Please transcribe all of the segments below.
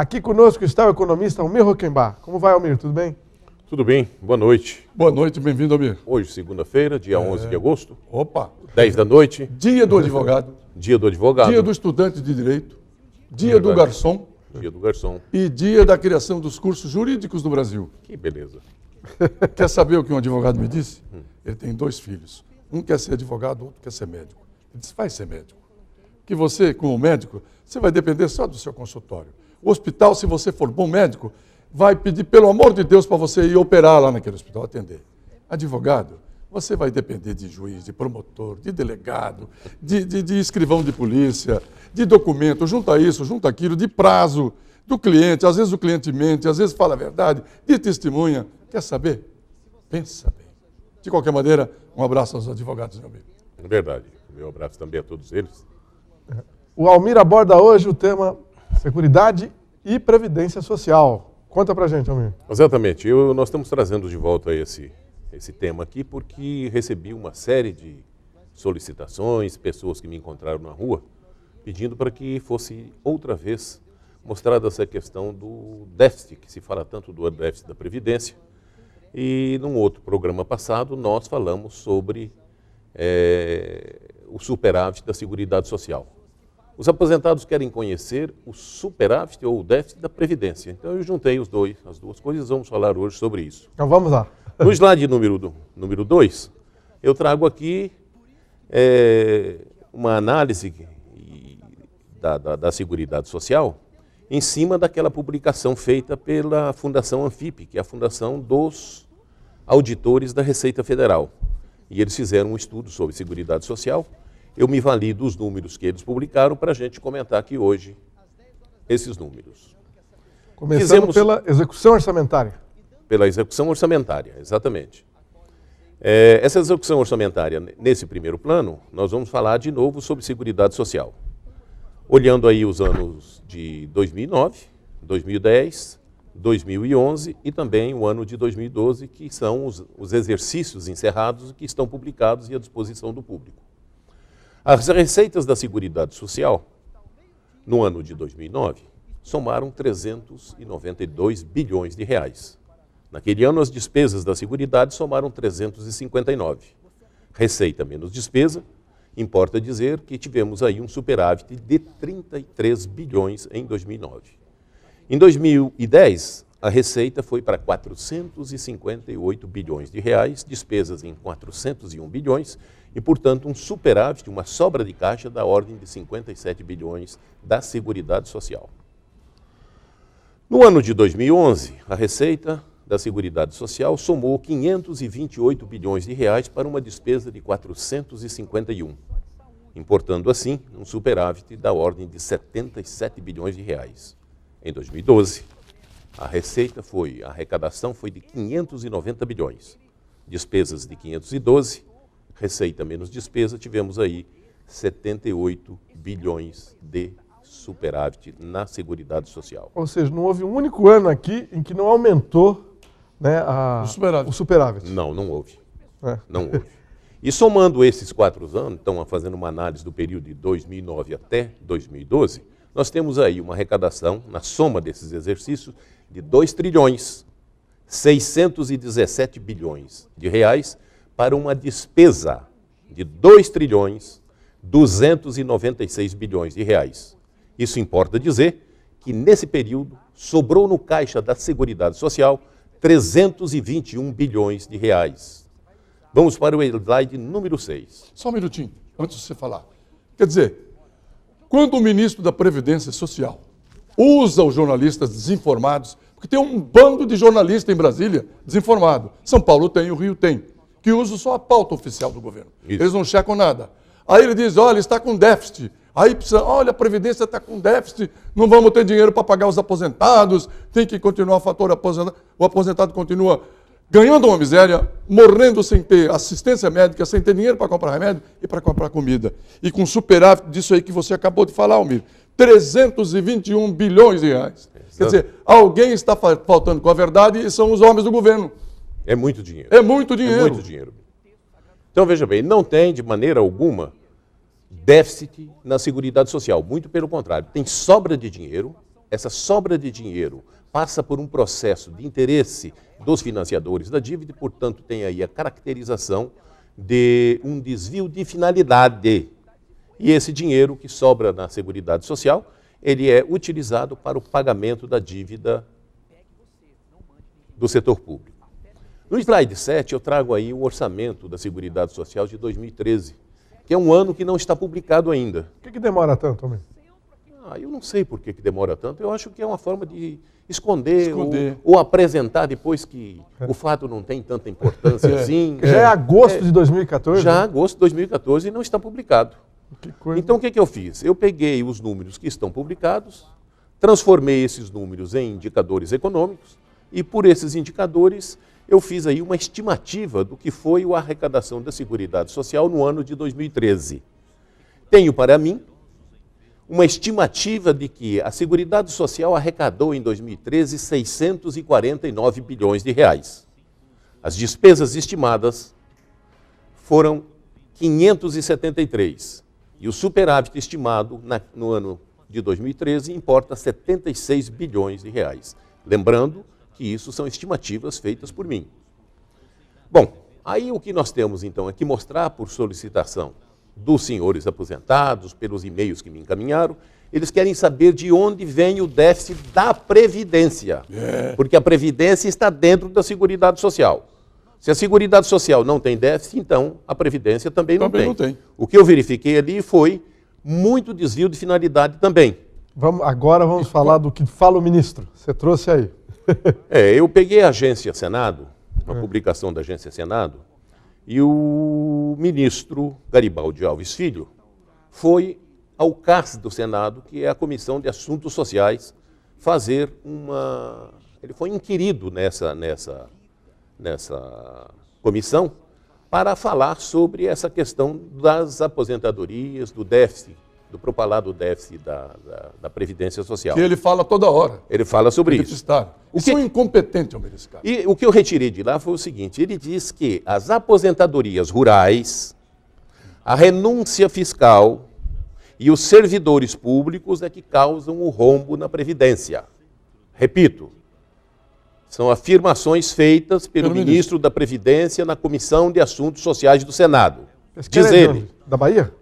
Aqui conosco está o economista Almir Hockenbach. Como vai, Almir? Tudo bem? Tudo bem, boa noite. Boa noite, bem-vindo, Almir. Hoje, segunda-feira, dia 11 de agosto. Opa! 10 da noite. Dia do advogado. Dia do advogado. Dia do estudante de direito. Dia do garçom. Dia do garçom. E dia da criação dos cursos jurídicos no Brasil. Que beleza. Quer saber o que um advogado me disse? Ele tem 2 filhos. Um quer ser advogado, outro quer ser médico. Ele disse, vai ser médico. Que você, como médico, você vai depender só do seu consultório. O hospital, se você for bom médico, vai pedir, pelo amor de Deus, para você ir operar lá naquele hospital, atender. Advogado, você vai depender de juiz, de promotor, de delegado, de escrivão de polícia, de documento, junta isso, junta aquilo, de prazo, do cliente, às vezes o cliente mente, às vezes fala a verdade, de testemunha. Quer saber? Pensa bem. De qualquer maneira, um abraço aos advogados, meu amigo. É verdade. Meu abraço também a todos eles. O Almir aborda hoje o tema Seguridade e Previdência Social. Conta pra gente, Almir. Exatamente. Nós estamos trazendo de volta esse tema aqui porque recebi uma série de solicitações, pessoas que me encontraram na rua, pedindo para que fosse outra vez mostrada essa questão do déficit, que se fala tanto do déficit da Previdência. E num outro programa passado nós falamos sobre o superávit da Seguridade Social. Os aposentados querem conhecer o superávit ou o déficit da Previdência. Então eu juntei as duas coisas e vamos falar hoje sobre isso. Então vamos lá. No slide número 2, eu trago aqui uma análise da Seguridade Social em cima daquela publicação feita pela Fundação Anfip, que é a Fundação dos Auditores da Receita Federal. E eles fizeram um estudo sobre Seguridade Social. Eu me vali dos números que eles publicaram para a gente comentar aqui hoje esses números. Começando pela execução orçamentária. Pela execução orçamentária, exatamente. Essa execução orçamentária, nesse primeiro plano, nós vamos falar de novo sobre Seguridade Social. Olhando aí os anos de 2009, 2010, 2011 e também o ano de 2012, que são os exercícios encerrados que estão publicados e à disposição do público. As receitas da Seguridade Social, no ano de 2009, somaram 392 bilhões de reais. Naquele ano, as despesas da Seguridade somaram 359. Receita menos despesa, importa dizer que tivemos aí um superávit de 33 bilhões em 2009. Em 2010, a receita foi para 458 bilhões de reais, despesas em 401 bilhões, e, portanto, um superávit, uma sobra de caixa da ordem de 57 bilhões da Seguridade Social. No ano de 2011, a receita da Seguridade Social somou 528 bilhões de reais para uma despesa de 451, importando, assim, um superávit da ordem de 77 bilhões de reais. Em 2012, a arrecadação foi de 590 bilhões, despesas de 512, receita menos despesa, tivemos aí 78 bilhões de superávit na Seguridade Social. Ou seja, não houve um único ano aqui em que não aumentou, né, o superávit. Não houve. Não houve. E somando esses 4 anos, então fazendo uma análise do período de 2009 até 2012, nós temos aí uma arrecadação, na soma desses exercícios, de 2 trilhões 617 bilhões de reais, para uma despesa de 2 trilhões 296 bilhões de reais. Isso importa dizer que, nesse período, sobrou no caixa da Seguridade Social 321 bilhões de reais. Vamos para o slide número 6. Só um minutinho, antes de você falar. Quer dizer, quando o ministro da Previdência Social usa os jornalistas desinformados, porque tem um bando de jornalistas em Brasília desinformado. São Paulo tem, o Rio tem, que usam só a pauta oficial do governo. Isso. Eles não checam nada. Aí ele diz, olha, está com déficit. Aí precisa, olha, a Previdência está com déficit, não vamos ter dinheiro para pagar os aposentados, tem que continuar o fator aposentado. O aposentado continua ganhando uma miséria, morrendo sem ter assistência médica, sem ter dinheiro para comprar remédio e para comprar comida. E com superávit disso aí que você acabou de falar, Almir, 321 bilhões de reais. Exato. Quer dizer, alguém está faltando com a verdade e são os homens do governo. É muito dinheiro. É muito dinheiro. É muito dinheiro. Então, veja bem, não tem, de maneira alguma, déficit na Seguridade Social. Muito pelo contrário. Tem sobra de dinheiro essa sobra de dinheiro passa por um processo de interesse dos financiadores da dívida e, portanto, tem aí a caracterização de um desvio de finalidade. E esse dinheiro que sobra na Seguridade Social, ele é utilizado para o pagamento da dívida do setor público. No slide 7, eu trago aí o orçamento da Seguridade Social de 2013, que é um ano que não está publicado ainda. Por que demora tanto, Almir? Eu não sei por que demora tanto, eu acho que é uma forma de esconder. Ou apresentar depois que o fato não tem tanta importância assim. Já é agosto de 2014? Já né? agosto de 2014 e não está publicado. Que coisa. Então o que eu fiz? Eu peguei os números que estão publicados, transformei esses números em indicadores econômicos e por esses indicadores eu fiz aí uma estimativa do que foi a arrecadação da Seguridade Social no ano de 2013. Tenho para mim uma estimativa de que a Seguridade Social arrecadou em 2013 649 bilhões de reais. As despesas estimadas foram 573 e o superávit estimado no ano de 2013 importa 76 bilhões de reais. Lembrando que isso são estimativas feitas por mim. Bom, aí o que nós temos então é que mostrar por solicitação dos senhores aposentados, pelos e-mails que me encaminharam, eles querem saber de onde vem o déficit da Previdência. Porque a Previdência está dentro da Seguridade Social. Se a Seguridade Social não tem déficit, então a Previdência também não tem. O que eu verifiquei ali foi muito desvio de finalidade também. Agora vamos falar do que fala o ministro. Você trouxe aí. Eu peguei a Agência Senado, uma publicação da Agência Senado, e o ministro Garibaldi Alves Filho foi ao CAS do Senado, que é a Comissão de Assuntos Sociais, fazer uma... Ele foi inquirido nessa comissão para falar sobre essa questão das aposentadorias, do déficit, do propalado déficit da Previdência Social. Que ele fala toda hora. Ele fala sobre isso. Isso é um incompetente, Almir, esse cara. E o que eu retirei de lá foi o seguinte, ele diz que as aposentadorias rurais, a renúncia fiscal e os servidores públicos é que causam o rombo na Previdência. Repito, são afirmações feitas pelo ministro da Previdência na Comissão de Assuntos Sociais do Senado. Diz ele. Da Bahia?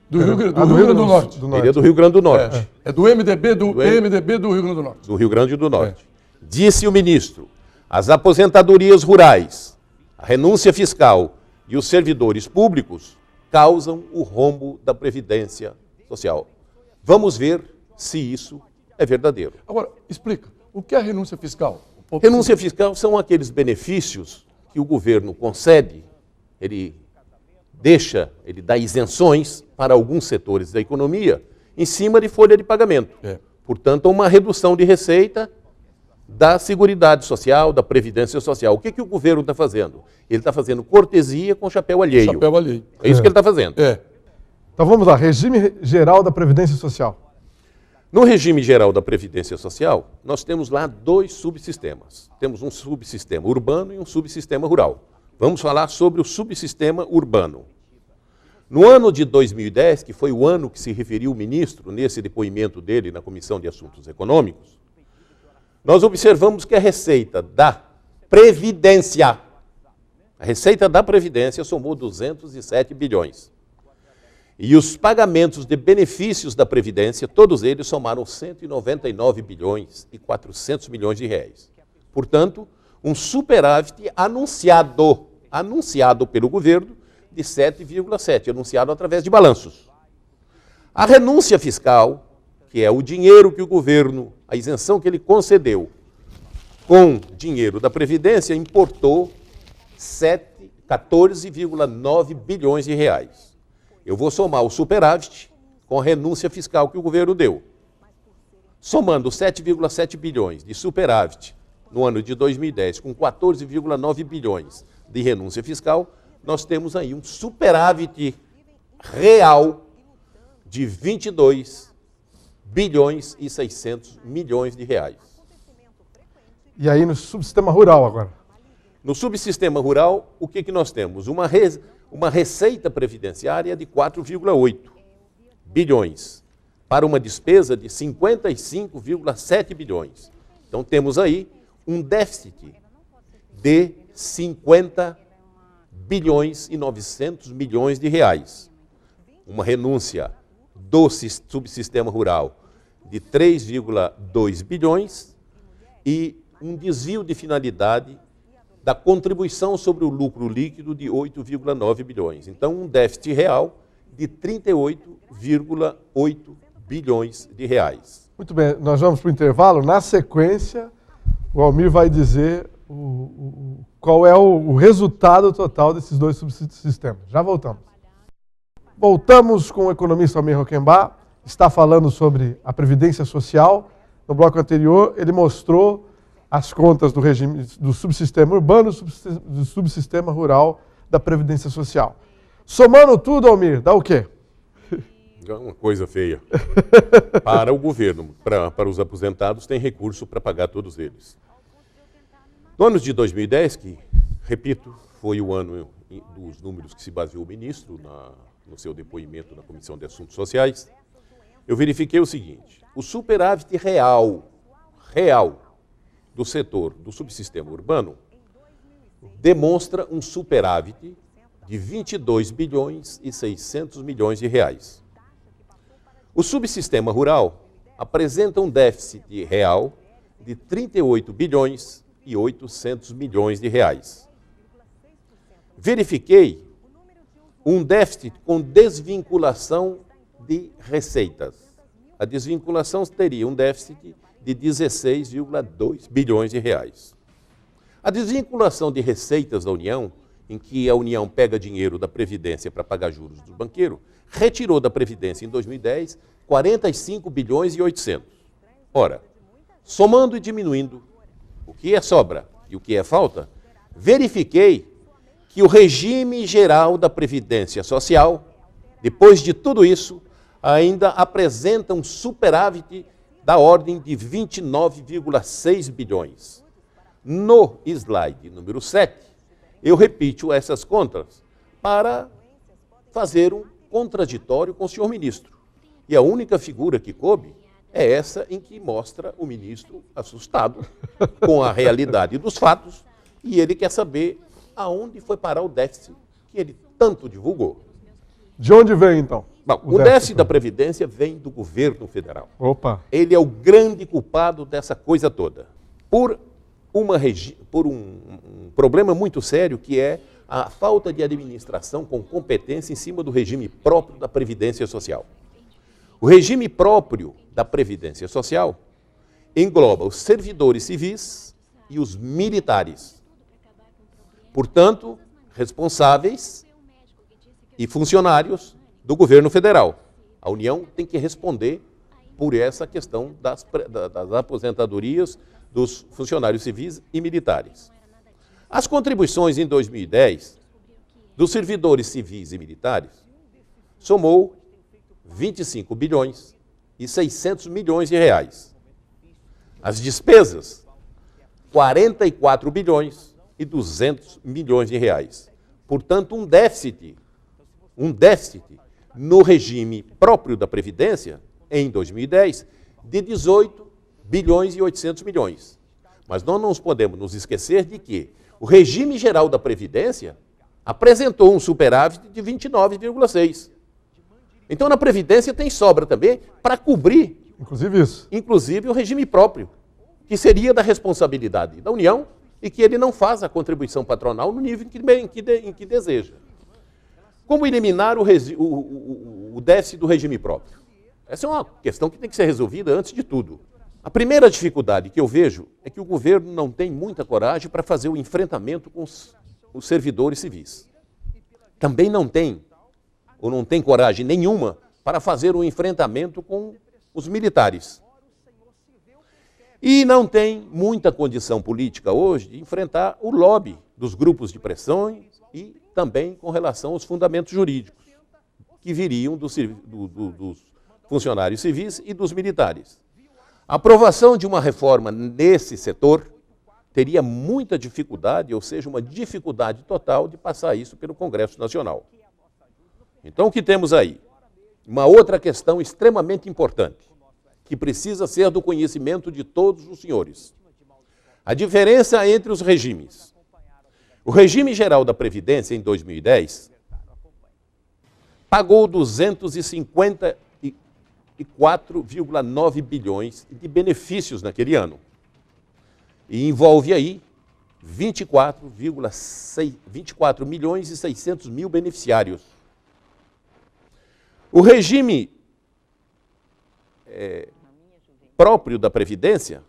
Do Rio Grande do Norte. Ele é do Rio Grande do Norte. É do MDB do Rio Grande do Norte. Do Rio Grande do Norte. Disse o ministro, as aposentadorias rurais, a renúncia fiscal e os servidores públicos causam o rombo da Previdência Social. Vamos ver se isso é verdadeiro. Agora, explica, o que é a renúncia fiscal? Renúncia fiscal são aqueles benefícios que o governo concede, ele dá isenções para alguns setores da economia em cima de folha de pagamento. Portanto, uma redução de receita da Seguridade Social, da Previdência Social. O que o governo está fazendo? Ele está fazendo cortesia com chapéu alheio. Chapéu alheio. É isso que ele está fazendo. Então vamos lá, regime geral da Previdência Social. No regime geral da Previdência Social, nós temos lá dois subsistemas. Temos um subsistema urbano e um subsistema rural. Vamos falar sobre o subsistema urbano. No ano de 2010, que foi o ano que se referiu o ministro nesse depoimento dele na Comissão de Assuntos Econômicos, nós observamos que a receita da Previdência, somou 207 bilhões. E os pagamentos de benefícios da Previdência, todos eles somaram 199 bilhões e 400 milhões de reais. Portanto, um superávit anunciado pelo governo de 7,7, anunciado através de balanços. A renúncia fiscal, que é o dinheiro que o governo, a isenção que ele concedeu com dinheiro da Previdência, importou 14,9 bilhões de reais. Eu vou somar o superávit com a renúncia fiscal que o governo deu. Somando 7,7 bilhões de superávit no ano de 2010 com 14,9 bilhões de renúncia fiscal, nós temos aí um superávit real de 22 bilhões e 600 milhões de reais. E aí no subsistema rural agora? No subsistema rural, o que nós temos? Uma receita previdenciária de 4,8 bilhões. para uma despesa de 55,7 bilhões. Então temos aí um déficit de 50 bilhões e 900 milhões de reais. Uma renúncia do subsistema rural de 3,2 bilhões e um desvio de finalidade da contribuição sobre o lucro líquido de 8,9 bilhões. Então, um déficit real de 38,8 bilhões de reais. Muito bem, nós vamos para o intervalo. Na sequência, o Almir vai dizer qual é o resultado total desses dois subsistemas. Já voltamos. Voltamos com o economista Almir Hockenbach. Está falando sobre a Previdência Social. No bloco anterior, ele mostrou as contas do regime do subsistema urbano e do subsistema rural da Previdência Social. Somando tudo, Almir, dá o quê? É uma coisa feia. Para o governo, para os aposentados, tem recurso para pagar todos eles. No ano de 2010, que, repito, foi o ano dos números que se baseou o ministro no seu depoimento na Comissão de Assuntos Sociais, eu verifiquei o seguinte: o superávit real do setor do subsistema urbano demonstra um superávit de 22 bilhões e 600 milhões de reais. O subsistema rural apresenta um déficit real de 38 bilhões e 800 milhões de reais. Verifiquei um déficit com desvinculação de receitas. A desvinculação teria um déficit de 16,2 bilhões de reais. A desvinculação de receitas da União, em que a União pega dinheiro da Previdência para pagar juros do banqueiro, retirou da Previdência em 2010 45 bilhões e 800. Ora, somando e diminuindo o que é sobra e o que é falta, verifiquei que o regime geral da Previdência Social, depois de tudo isso, ainda apresenta um superávit da ordem de 29,6 bilhões. No slide número 7, eu repito essas contas para fazer um contraditório com o senhor ministro. E a única figura que coube é essa em que mostra o ministro assustado com a realidade dos fatos e ele quer saber aonde foi parar o déficit que ele tanto divulgou. De onde vem, então? Bom, o déficit da Previdência vem do governo federal. Opa! Ele é o grande culpado dessa coisa toda. Por um problema muito sério que é a falta de administração com competência em cima do regime próprio da Previdência Social. O regime próprio da Previdência Social engloba os servidores civis e os militares. Portanto, responsáveis e funcionários do governo federal. A União tem que responder por essa questão das aposentadorias dos funcionários civis e militares. As contribuições em 2010 dos servidores civis e militares somou 25 bilhões e 600 milhões de reais. As despesas, 44 bilhões e 200 milhões de reais. Portanto, um déficit no regime próprio da Previdência, em 2010, de 18 bilhões e 800 milhões. Mas nós não podemos nos esquecer de que o regime geral da Previdência apresentou um superávit de 29,6. Então, na Previdência tem sobra também para cobrir, Inclusive isso. inclusive, o regime próprio, que seria da responsabilidade da União e que ele não faz a contribuição patronal no nível em que deseja. Como eliminar o déficit do regime próprio? Essa é uma questão que tem que ser resolvida antes de tudo. A primeira dificuldade que eu vejo é que o governo não tem muita coragem para fazer o enfrentamento com os servidores civis. Também não tem coragem nenhuma para fazer o enfrentamento com os militares. E não tem muita condição política hoje de enfrentar o lobby dos grupos de pressão e também com relação aos fundamentos jurídicos que viriam dos funcionários civis e dos militares. A aprovação de uma reforma nesse setor teria muita dificuldade, ou seja, uma dificuldade total de passar isso pelo Congresso Nacional. Então, o que temos aí? uma outra questão extremamente importante, que precisa ser do conhecimento de todos os senhores. A diferença entre os regimes. O regime geral da Previdência, em 2010, pagou 254,9 bilhões de benefícios naquele ano. E envolve aí 24 milhões e 600 mil beneficiários. O regime próprio da Previdência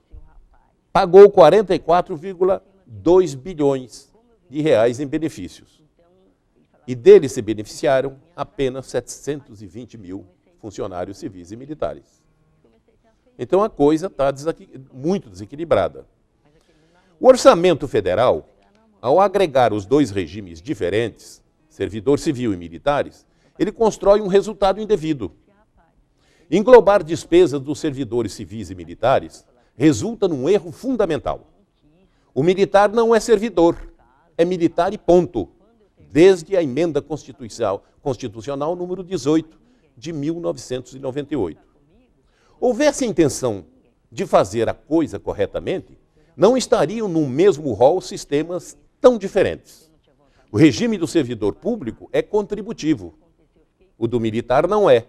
pagou 44,2 bilhões de reais em benefícios. E deles se beneficiaram apenas 720 mil funcionários civis e militares. Então a coisa está muito desequilibrada. O orçamento federal, ao agregar os dois regimes diferentes, servidor civil e militares, ele constrói um resultado indevido. Englobar despesas dos servidores civis e militares resulta num erro fundamental. O militar não é servidor, é militar e ponto, desde a emenda constitucional número 18 de 1998. Houvesse a intenção de fazer a coisa corretamente, não estariam no mesmo rol sistemas tão diferentes. O regime do servidor público é contributivo, o do militar não é.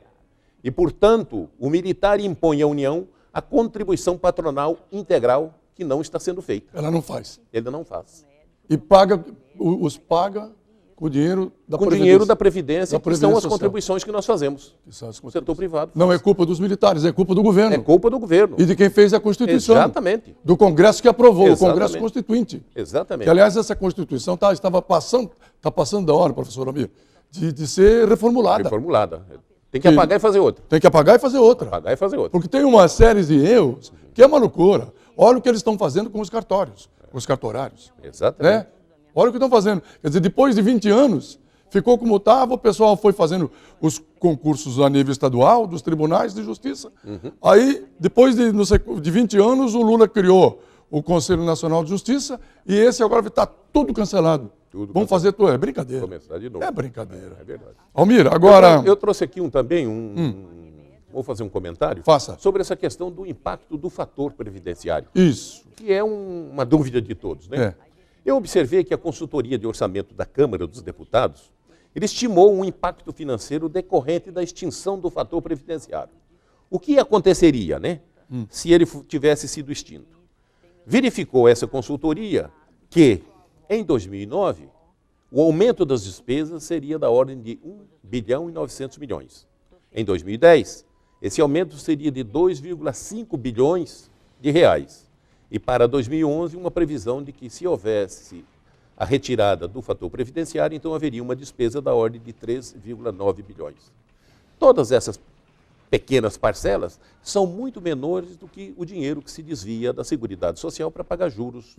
E, portanto, o militar impõe à União a contribuição patronal integral que não está sendo feita. Ela não faz. Ele não faz. E os paga com o dinheiro da Previdência. Com o dinheiro da Previdência, que são as Social. contribuições que nós fazemos. O setor privado. Não é culpa dos militares, é culpa do governo. É culpa do governo. E de quem fez a Constituição. Exatamente. Do Congresso que aprovou, Exatamente. o Congresso Constituinte. Exatamente. Que, aliás, essa Constituição está passando da hora, professor Amir, de ser reformulada. Reformulada. Tem que apagar e fazer outra. Tem que apagar e fazer outra. Apagar e fazer outra. Porque tem uma série de erros que é uma loucura. Olha o que eles estão fazendo com os cartórios, com os cartorários. Exatamente. Né? Olha o que estão fazendo. Quer dizer, depois de 20 anos, ficou como estava, o pessoal foi fazendo os concursos a nível estadual, dos tribunais de justiça. Aí, depois de 20 anos, o Lula criou o Conselho Nacional de Justiça e esse agora está tudo cancelado. Vamos fazer tudo. É brincadeira. Começar de novo. É brincadeira. É verdade. Almir, agora... Eu trouxe aqui vou fazer um comentário. Faça. Sobre essa questão do impacto do fator previdenciário. Isso. Que é uma dúvida de todos, né? É. Eu observei que a consultoria de orçamento da Câmara dos Deputados, ele estimou um impacto financeiro decorrente da extinção do fator previdenciário. O que aconteceria, né, se ele tivesse sido extinto? Verificou essa consultoria que, em 2009, o aumento das despesas seria da ordem de 1 bilhão e 900 milhões. Em 2010, esse aumento seria de 2,5 bilhões de reais. E para 2011, uma previsão de que, se houvesse a retirada do fator previdenciário, então haveria uma despesa da ordem de 3,9 bilhões. Todas essas pequenas parcelas são muito menores do que o dinheiro que se desvia da Seguridade Social para pagar juros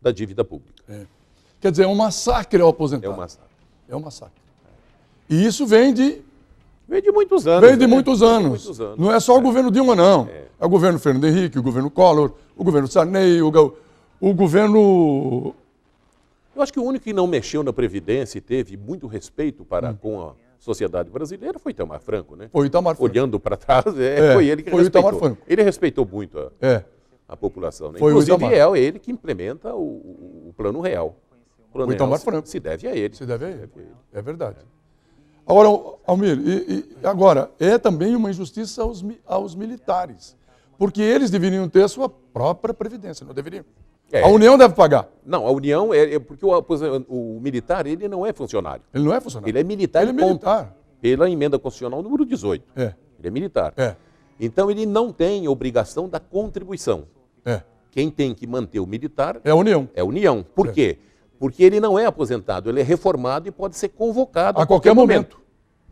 da dívida pública. Quer dizer, é um massacre ao aposentado. É um massacre. É um massacre. E isso vem de muitos anos. Vem de muitos anos. Não é só o governo Dilma, não. É o governo Fernando Henrique, o governo Collor, o governo Sarney, o governo... Eu acho que o único que não mexeu na Previdência e teve muito respeito com a sociedade brasileira foi Itamar Franco, né? Foi Itamar Franco. Olhando para trás, foi ele que foi respeitou. Itamar Franco. Ele respeitou muito a população. Né? Foi Inclusive, é ele que implementa o Plano Real. O Plano O Itamar Real Franco. se deve a ele. Se deve a ele. É verdade. Agora, Almir, agora, é também uma injustiça aos militares, porque eles deveriam ter a sua própria previdência, não deveriam? A União deve pagar. Não, a União porque o militar, ele não é funcionário. Ele não é funcionário. Ele é militar. Ele é militar. Pela emenda constitucional número 18. Ele é militar. É. Então, ele não tem obrigação da contribuição. É. Quem tem que manter o militar é a União. É a União. Por quê? Porque ele não é aposentado, ele é reformado e pode ser convocado a qualquer momento.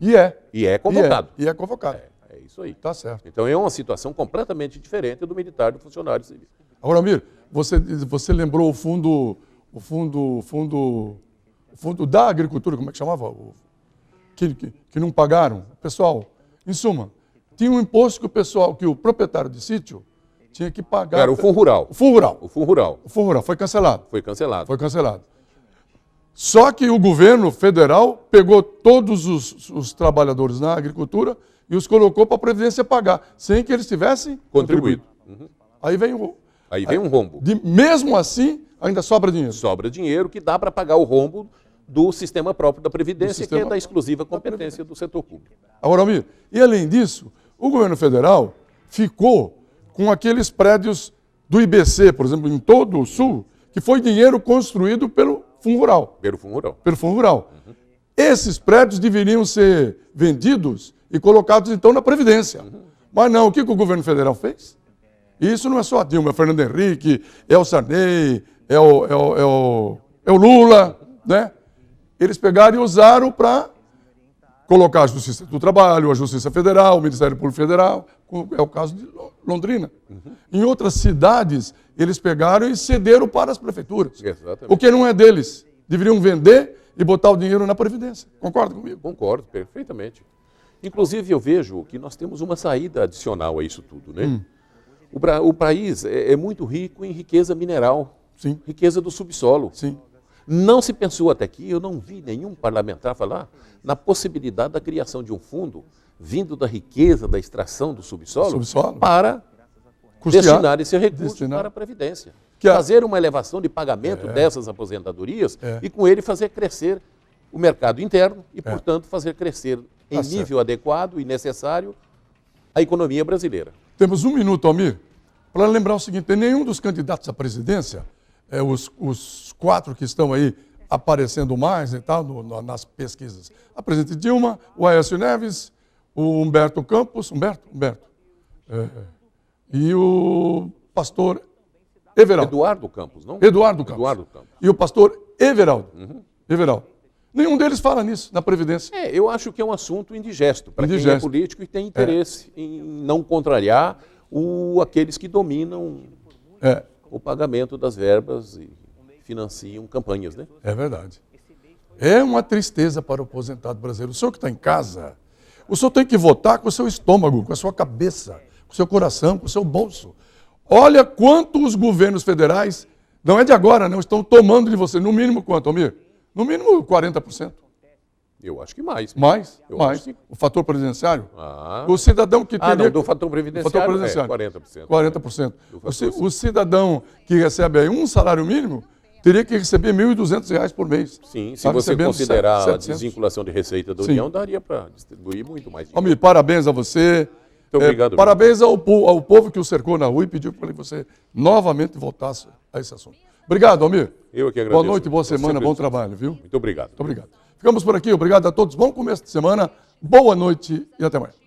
E é convocado. E é convocado. É isso aí. Tá certo. Então é uma situação completamente diferente do militar e do funcionário civil. Agora, Almir, você lembrou o fundo da agricultura, como é que chamava? Que não pagaram. Pessoal, em suma, tinha um imposto que o proprietário de sítio tinha que pagar. Era o Fundo Rural. O Fundo Rural. O Fundo Rural. O Fundo Rural foi cancelado. Foi cancelado. Foi cancelado. Só que o governo federal pegou todos os trabalhadores na agricultura e os colocou para a Previdência pagar, sem que eles tivessem Contribuído. Aí vem o... Aí vem um rombo. Mesmo assim, ainda sobra dinheiro. Sobra dinheiro que dá para pagar o rombo do sistema próprio da Previdência, que é da exclusiva competência do setor público. Agora, Almir, e além disso, o governo federal ficou com aqueles prédios do IBC, por exemplo, em todo o Sul, que foi dinheiro construído pelo Fundo Rural. Pelo Fundo Rural. Pelo Fundo Rural. Esses prédios deveriam ser vendidos e colocados, então, na Previdência. Mas não, o que o governo federal fez? E isso não é só a Dilma, é o Fernando Henrique, é o Sarney, é o Lula, né? Eles pegaram e usaram para colocar a Justiça do Trabalho, a Justiça Federal, o Ministério Público Federal, é o caso de Londrina. Em outras cidades, eles pegaram e cederam para as prefeituras. Exatamente. O que não é deles. Deveriam vender e botar o dinheiro na Previdência. Concorda comigo? Concordo, perfeitamente. Inclusive, eu vejo que nós temos uma saída adicional a isso tudo, né? O país é muito rico em riqueza mineral, Sim. riqueza do subsolo. Sim. Não se pensou até aqui, eu não vi nenhum parlamentar falar na possibilidade da criação de um fundo vindo da riqueza, da extração do subsolo. Para destinar esse recurso para a Previdência. Fazer uma elevação de pagamento dessas aposentadorias e com ele fazer crescer o mercado interno e, portanto, fazer crescer em nível adequado e necessário a economia brasileira. Temos 1 minuto, Almir, para lembrar o seguinte, nenhum dos candidatos à presidência, os 4 que estão aí aparecendo mais e tal, nas pesquisas, a presidente Dilma, o Aécio Neves, o Humberto Campos, e o pastor Everaldo. Eduardo Campos, não? Eduardo Campos. E o pastor Everaldo. Everaldo. Nenhum deles fala nisso, na Previdência. Eu acho que é um assunto indigesto para quem é político e tem interesse em não contrariar aqueles que dominam o pagamento das verbas e financiam campanhas, né? É verdade. É uma tristeza para o aposentado brasileiro. O senhor que está em casa, o senhor tem que votar com o seu estômago, com a sua cabeça, com o seu coração, com o seu bolso. Olha quanto os governos federais, não é de agora, não, estão tomando de você. No mínimo quanto, Almir? No mínimo 40%. Eu acho que mais. Mais. O fator previdenciário? O cidadão que teria... não, do fator previdenciário, 40%. 40%. O cidadão que recebe aí um salário mínimo teria que receber R$ 1.200 por mês. Sim, se você considerar a desvinculação de receita da União, daria para distribuir muito mais dinheiro. Almir, parabéns a você. Muito obrigado. Parabéns ao povo que o cercou na rua e pediu para que você novamente voltasse a esse assunto. Obrigado, Almir. Eu que agradeço. Boa noite, boa semana, bom trabalho, viu? Muito obrigado. Muito obrigado. Ficamos por aqui. Obrigado a todos. Bom começo de semana, boa noite e até mais.